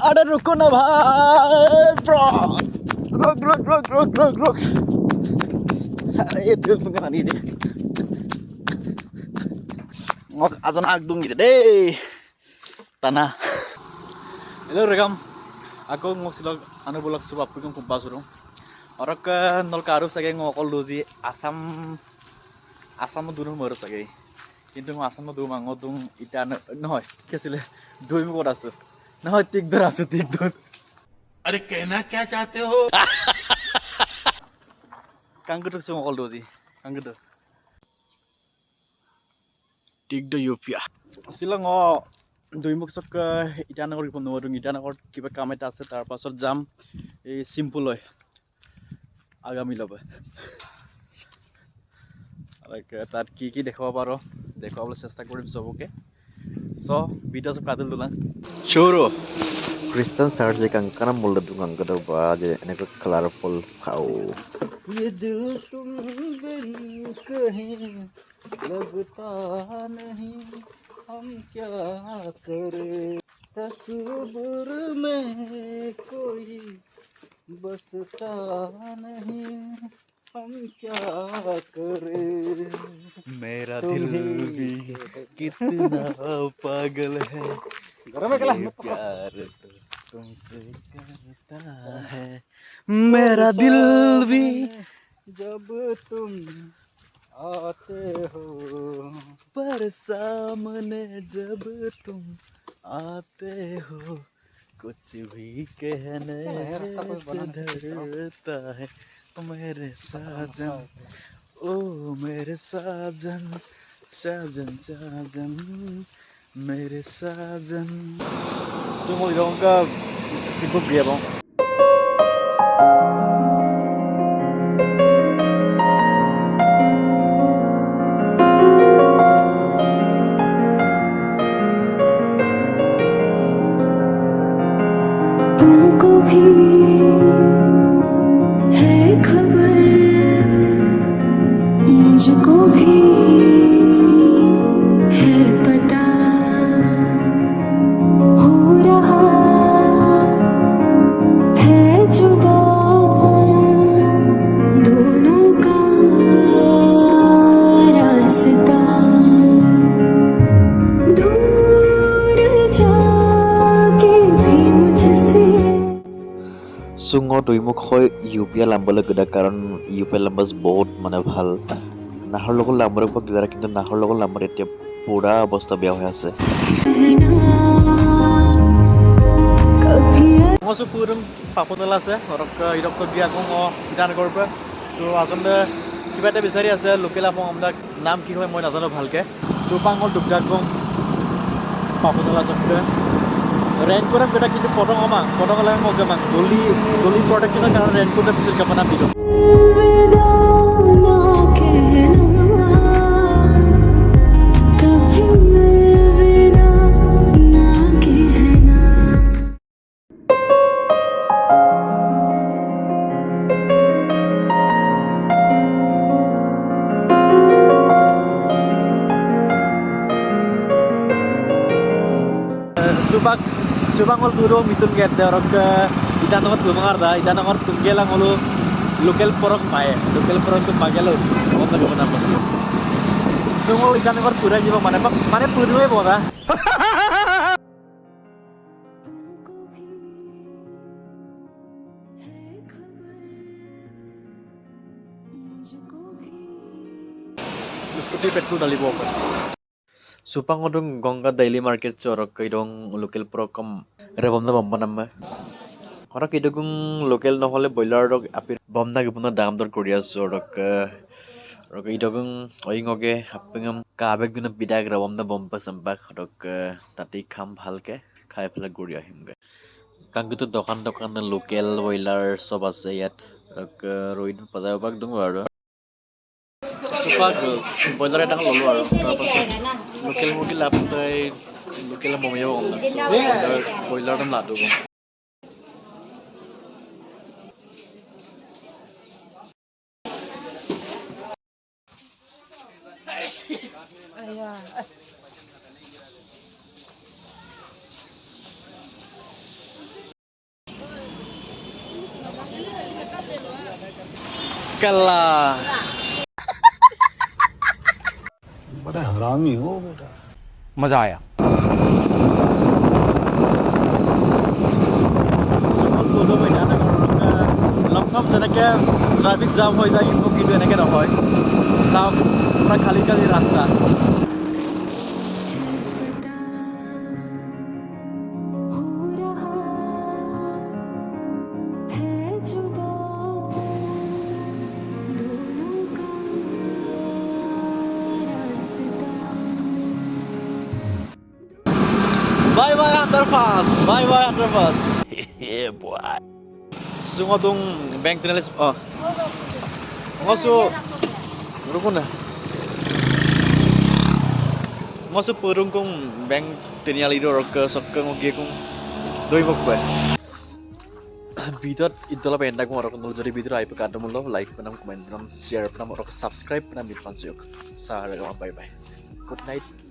अरे रुको ना भाई ब्रो रुक रुक रुक रुक रुक रुक अरे itu pengen ini ngok azon agdung gitu deh tanah hello rekam aku ngok silog anu bolak subap pun kumpa surung orang ke nol karu saja ngokol dozi asam asam dulu merus saja কিন্তু asam dulu mangodung ita noh kesile dua minggu rasu noh tik derasu tik dun अरे कहना क्या चाहते हो Kangkut semua kalau dozi, kangkut. Tik do Yopia. Sila ngo doi muk sok itanagor ipon nuwarung itanagor kiba kam eta ase tar pasor jam ei simple hoy. Agami lobe. Arak tar ki dekhaba paro dekhobole chesta korim soboke. So video sob kadil dulang. Choro. Kristen church je kang kana mulda dungang kada ba je enek colorful khau ये दिल तुम बिन कहीं लगता नहीं हम क्या करें तस्वीर में कोई बसता नहीं हम क्या करें मेरा दिल भी कितना पागल है ये प्यार तो तुमसे करता है मेरा दिल भी जब तुम आते हो पर सामने जब तुम आते हो कुछ भी कहने से डरता है मेरे साजन ओ मेरे साजन साजन साजन मेरे साजन semua dong ke sibuk dia bang तुमको भी है खबर मुझको भी है पता हो रहा है जुदा दोनों का रास्ता दूर जाके भी मुझसे sungo doi muk khoi upia lambole geda karon upia lambas bahut mane bhal nahor logo lambar pa gidara kintu nahor logo lambar etia pura অবস্থা beya hoy ase Ngo purung papotala ase orok irok dia ko ngo idan korba so asonde kiba eta bisari ase local among amda naam ki hoy moi najano bhalke so pangol dukdak ko papotala sakte rent koram beta kintu potong la ngo gamang doli product kita karon rent ko bisil kapana bido Subang ol guru mitun get de orok itanokot gumangar da itanokot tunggelang olu local porok pae local porok tu pagelo on ta guna pasi sungol itanokot pura jiba mane purwe boda Diskuti petrol dali bokan supang odong gongga daily market chorok kaidong local prokom rebomna bomba namme ora kidung local nohole boiler rok apir bomna gipuna dam dor koria sorok rok idogong oingoge hapengam kabek duna bidag rebomna bomba sambak rok tati kham bhalke khai phela goria himge kanggutu dokan local boiler sob ase yat rok roid pajabak dung aro Supag boiler eta lolo aro tarpaছত local murgi laptai local momeyo boiler dam ladu Kalah. बड़ा हरामी हो बेटा मजा आया Sungguh bodoh banyak anak orang lengkap jenaka traffic jam হৈ যায় কিন্তু কিন্তু এনেকে নহয় সব পুরা খালি খালি রাস্তা हो रहा है जुदा दोनों का रास्ता bye bye underpass yeah boy sungo dong bank tinalis oh ngosu rukun na ngosu purung kong bank tinali do rok sok ngogi kong doi mok ba ভিডিওত ইদলা Pendra কো রকম যদি ভিডিও আইপ কাটা মূল্য লাইক বানাম কমেন্ট বানাম শেয়ার বানাম আর সাবস্ক্রাইব বানাম বিপাঞ্চক সাহারা বাই বাই গুড নাইট